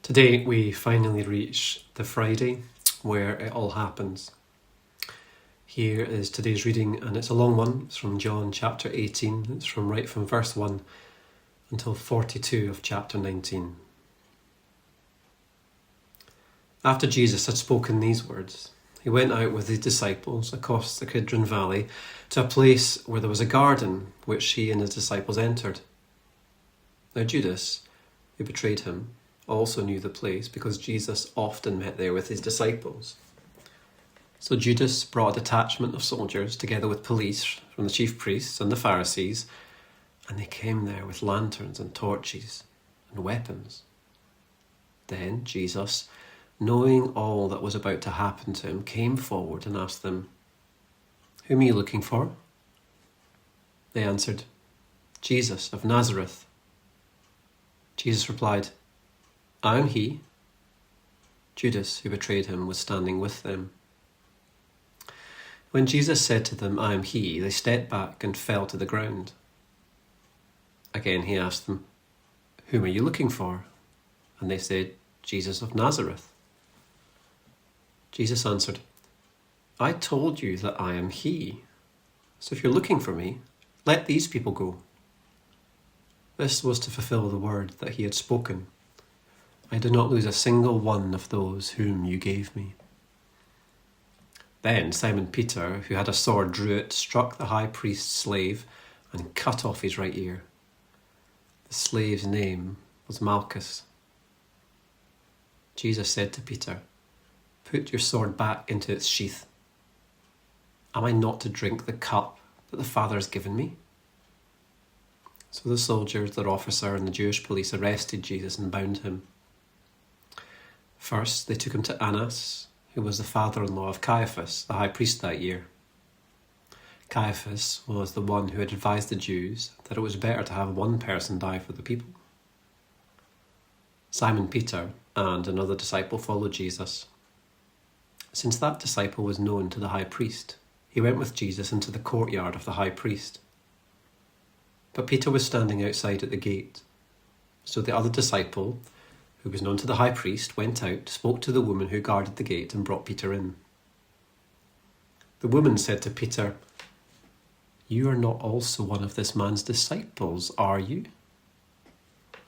Today we finally reach the Friday where it all happens. Here is today's reading, and it's a long one. It's from John chapter 18. It's from verse 1 until 42 of chapter 19. After Jesus had spoken these words, he went out with his disciples across the Kidron Valley to a place where there was a garden, which he and his disciples entered. Now Judas, who betrayed him, also knew the place because Jesus often met there with his disciples. So Judas brought a detachment of soldiers together with police from the chief priests and the Pharisees, and they came there with lanterns and torches and weapons. Then Jesus, knowing all that was about to happen to him, came forward and asked them, "Whom are you looking for?" They answered, "Jesus of Nazareth." Jesus replied, "I am he." Judas, who betrayed him, was standing with them. When Jesus said to them, "I am he," they stepped back and fell to the ground. Again he asked them, "Whom are you looking for?" And they said, "Jesus of Nazareth." Jesus answered, "I told you that I am he. So if you're looking for me, let these people go." This was to fulfill the word that he had spoken. "I did not lose a single one of those whom you gave me." Then Simon Peter, who had a sword, drew it, struck the high priest's slave, and cut off his right ear. The slave's name was Malchus. Jesus said to Peter, "Put your sword back into its sheath. Am I not to drink the cup that the Father has given me?" So the soldiers, their officer, and the Jewish police arrested Jesus and bound him. First, they took him to Annas, who was the father-in-law of Caiaphas, the high priest that year. Caiaphas was the one who had advised the Jews that it was better to have one person die for the people. Simon Peter and another disciple followed Jesus. Since that disciple was known to the high priest, he went with Jesus into the courtyard of the high priest. But Peter was standing outside at the gate. So the other disciple, who was known to the high priest, went out, spoke to the woman who guarded the gate, and brought Peter in. The woman said to Peter, "You are not also one of this man's disciples, are you?"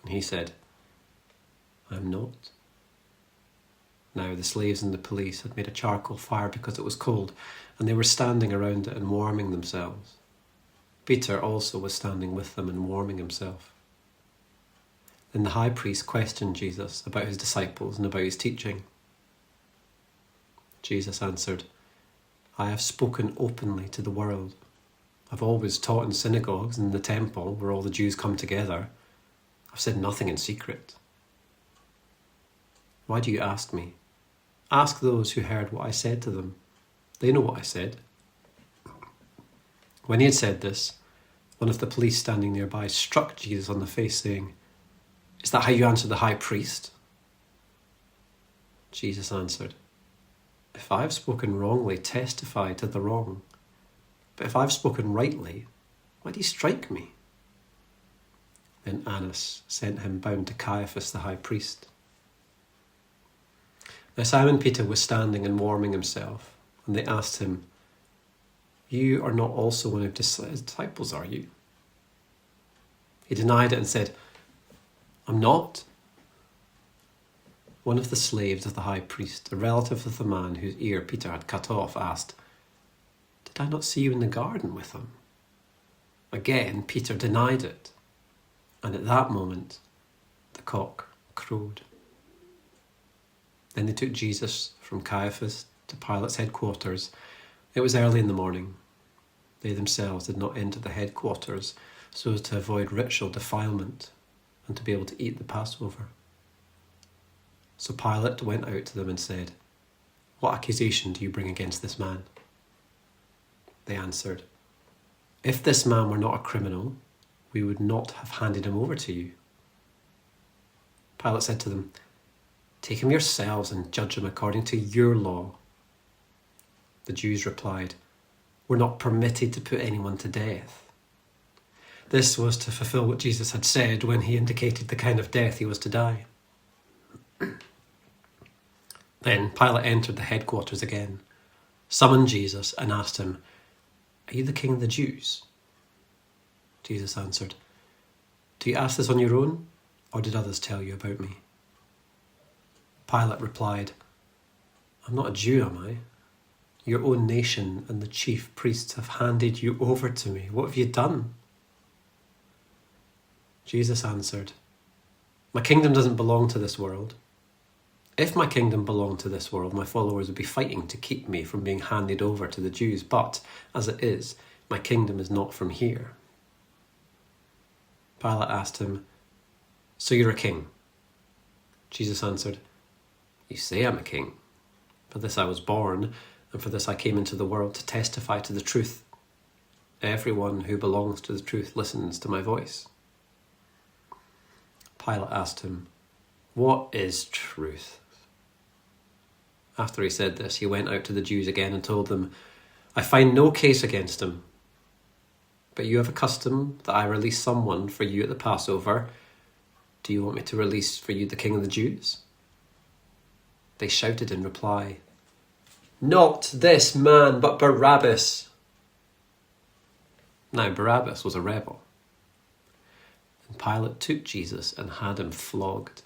And he said, "I am not." Now the slaves and the police had made a charcoal fire because it was cold, and they were standing around it and warming themselves. Peter also was standing with them and warming himself. Then the high priest questioned Jesus about his disciples and about his teaching. Jesus answered, "I have spoken openly to the world. I've always taught in synagogues and in the temple where all the Jews come together. I've said nothing in secret. Why do you ask me? Ask those who heard what I said to them. They know what I said." When he had said this, one of the police standing nearby struck Jesus on the face, saying, "Is that how you answer the high priest?" Jesus answered, "If I have spoken wrongly, testify to the wrong. But if I have spoken rightly, why do you strike me?" Then Annas sent him bound to Caiaphas the high priest. Now Simon Peter was standing and warming himself, and they asked him, "You are not also one of his disciples, are you?" He denied it and said, "I'm not." One of the slaves of the high priest, a relative of the man whose ear Peter had cut off, asked, "Did I not see you in the garden with him?" Again, Peter denied it. And at that moment, the cock crowed. Then they took Jesus from Caiaphas to Pilate's headquarters. It was early in the morning. They themselves did not enter the headquarters so as to avoid ritual defilement and to be able to eat the Passover. So Pilate went out to them and said, "What accusation do you bring against this man?" They answered, "If this man were not a criminal, we would not have handed him over to you." Pilate said to them, "Take him yourselves and judge him according to your law." The Jews replied, "We're not permitted to put anyone to death." This was to fulfill what Jesus had said when he indicated the kind of death he was to die. Then Pilate entered the headquarters again, summoned Jesus, and asked him, "Are you the king of the Jews?" Jesus answered, "Do you ask this on your own, or did others tell you about me?" Pilate replied, "I'm not a Jew, am I? Your own nation and the chief priests have handed you over to me. What have you done?" Jesus answered, "My kingdom doesn't belong to this world. If my kingdom belonged to this world, my followers would be fighting to keep me from being handed over to the Jews. But as it is, my kingdom is not from here." Pilate asked him, "So you're a king?" Jesus answered, "You say I'm a king. For this I was born, and for this I came into the world, to testify to the truth. Everyone who belongs to the truth listens to my voice." Pilate asked him, "What is truth?" After he said this, he went out to the Jews again and told them, "I find no case against him. But you have a custom that I release someone for you at the Passover. Do you want me to release for you the king of the Jews?" They shouted in reply, "Not this man, but Barabbas." Now Barabbas was a rebel. And Pilate took Jesus and had him flogged.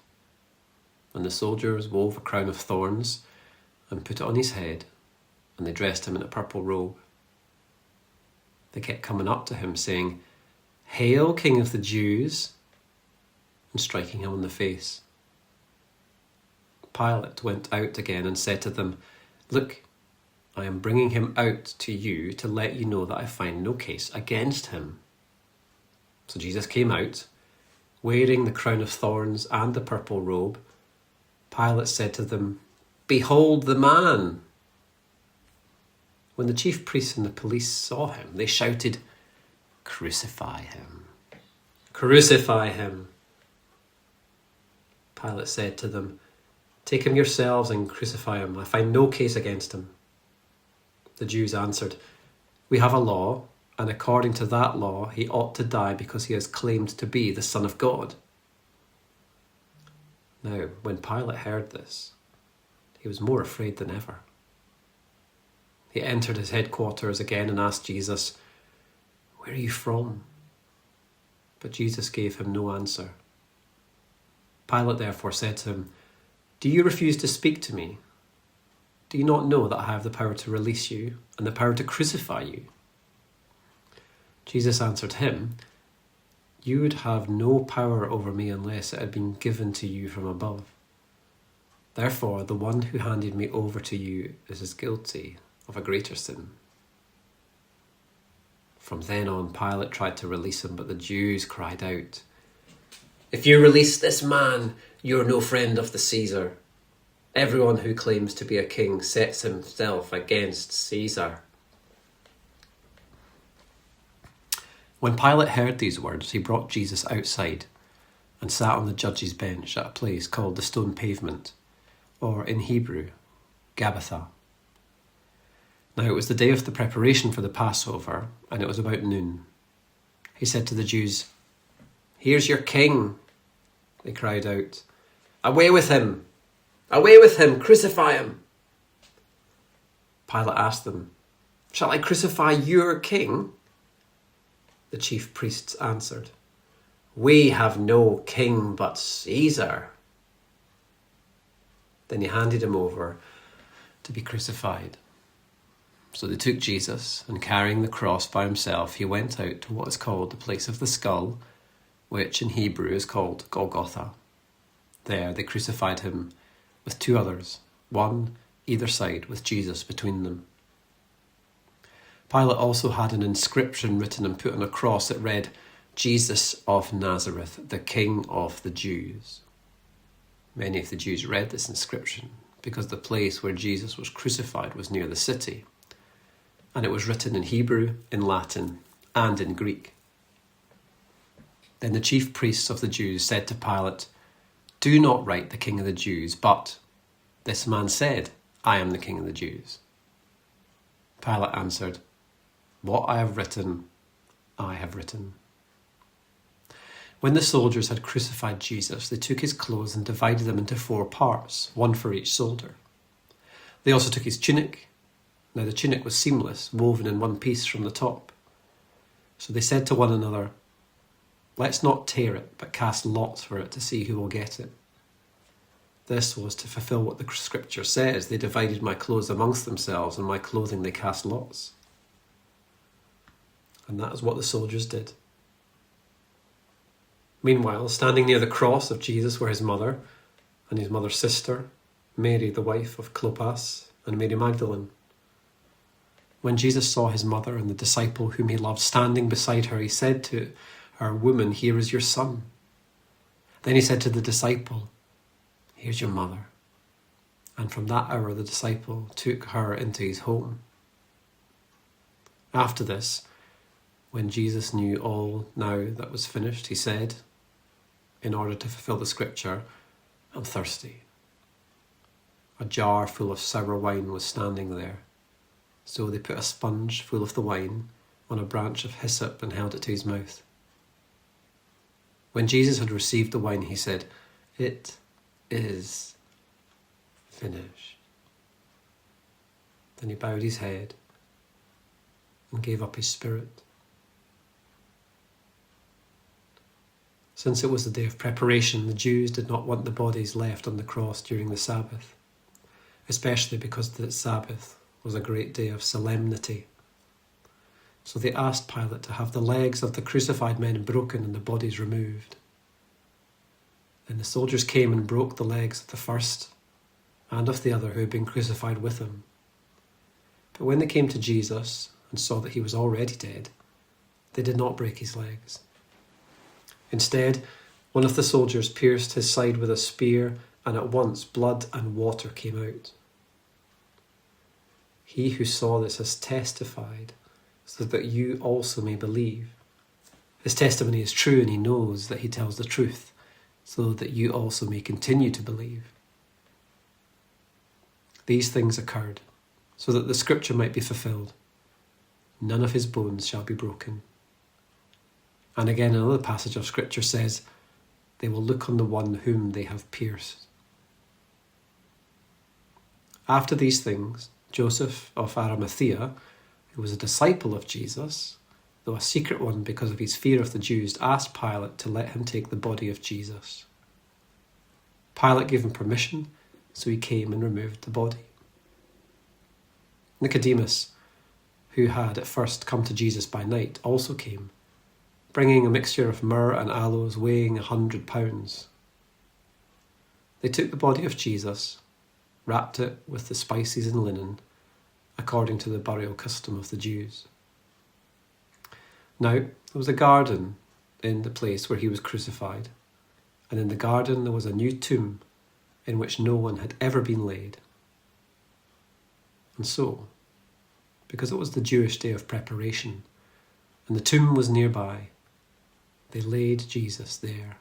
And the soldiers wove a crown of thorns and put it on his head, and they dressed him in a purple robe. They kept coming up to him, saying, "Hail, King of the Jews," and striking him on the face. Pilate went out again and said to them, "Look, I am bringing him out to you to let you know that I find no case against him." So Jesus came out, wearing the crown of thorns and the purple robe. Pilate said to them, "Behold the man!" When the chief priests and the police saw him, they shouted, "Crucify him! Crucify him!" Pilate said to them, "Take him yourselves and crucify him. I find no case against him." The Jews answered, "We have a law, and according to that law he ought to die because he has claimed to be the Son of God." Now, when Pilate heard this, he was more afraid than ever. He entered his headquarters again and asked Jesus, "Where are you from?" But Jesus gave him no answer. Pilate therefore said to him, "Do you refuse to speak to me? Do you not know that I have the power to release you and the power to crucify you?" Jesus answered him, "You would have no power over me unless it had been given to you from above. Therefore, the one who handed me over to you is as guilty of a greater sin." From then on, Pilate tried to release him, but the Jews cried out, "If you release this man, you're no friend of the Caesar. Everyone who claims to be a king sets himself against Caesar." When Pilate heard these words, he brought Jesus outside and sat on the judge's bench at a place called the Stone Pavement, or in Hebrew, Gabbatha. Now it was the day of the preparation for the Passover, and it was about noon. He said to the Jews, "Here's your king." They cried out, "Away with him! Away with him! Crucify him!" Pilate asked them, "Shall I crucify your king?" The chief priests answered, "We have no king but Caesar." Then he handed him over to be crucified. So they took Jesus, and carrying the cross by himself, he went out to what is called the place of the skull, which in Hebrew is called Golgotha. There they crucified him with two others, one either side, with Jesus between them. Pilate also had an inscription written and put on a cross that read, "Jesus of Nazareth, the King of the Jews." Many of the Jews read this inscription because the place where Jesus was crucified was near the city, and it was written in Hebrew, in Latin, and in Greek. Then the chief priests of the Jews said to Pilate, "Do not write the King of the Jews, but this man said, 'I am the King of the Jews.'" Pilate answered, "What I have written, I have written." When the soldiers had crucified Jesus, they took his clothes and divided them into 4 parts, one for each soldier. They also took his tunic. Now the tunic was seamless, woven in one piece from the top. So they said to one another, "Let's not tear it, but cast lots for it to see who will get it." This was to fulfill what the scripture says, "They divided my clothes amongst themselves, and my clothing they cast lots." And that is what the soldiers did. Meanwhile, standing near the cross of Jesus were his mother and his mother's sister, Mary, the wife of Clopas, and Mary Magdalene. When Jesus saw his mother and the disciple whom he loved standing beside her, he said to her, "Woman, here is your son." Then he said to the disciple, "Here's your mother." And from that hour the disciple took her into his home. After this, when Jesus knew all now that was finished, he said, in order to fulfill the scripture, "I'm thirsty." A jar full of sour wine was standing there. So they put a sponge full of the wine on a branch of hyssop and held it to his mouth. When Jesus had received the wine, he said, "It is finished." Then he bowed his head and gave up his spirit. Since it was the day of preparation, the Jews did not want the bodies left on the cross during the Sabbath, especially because the Sabbath was a great day of solemnity. So they asked Pilate to have the legs of the crucified men broken and the bodies removed. Then the soldiers came and broke the legs of the first and of the other who had been crucified with him. But when they came to Jesus and saw that he was already dead, they did not break his legs. Instead, one of the soldiers pierced his side with a spear, and at once blood and water came out. He who saw this has testified, so that you also may believe. His testimony is true, and he knows that he tells the truth, so that you also may continue to believe. These things occurred, so that the scripture might be fulfilled. None of his bones shall be broken. And again, another passage of scripture says, "They will look on the one whom they have pierced." After these things, Joseph of Arimathea, who was a disciple of Jesus, though a secret one because of his fear of the Jews, asked Pilate to let him take the body of Jesus. Pilate gave him permission, so he came and removed the body. Nicodemus, who had at first come to Jesus by night, also came, bringing a mixture of myrrh and aloes weighing 100 pounds. They took the body of Jesus, wrapped it with the spices and linen, according to the burial custom of the Jews. Now there was a garden in the place where he was crucified, and in the garden there was a new tomb in which no one had ever been laid. And so, because it was the Jewish day of preparation, and the tomb was nearby, they laid Jesus there.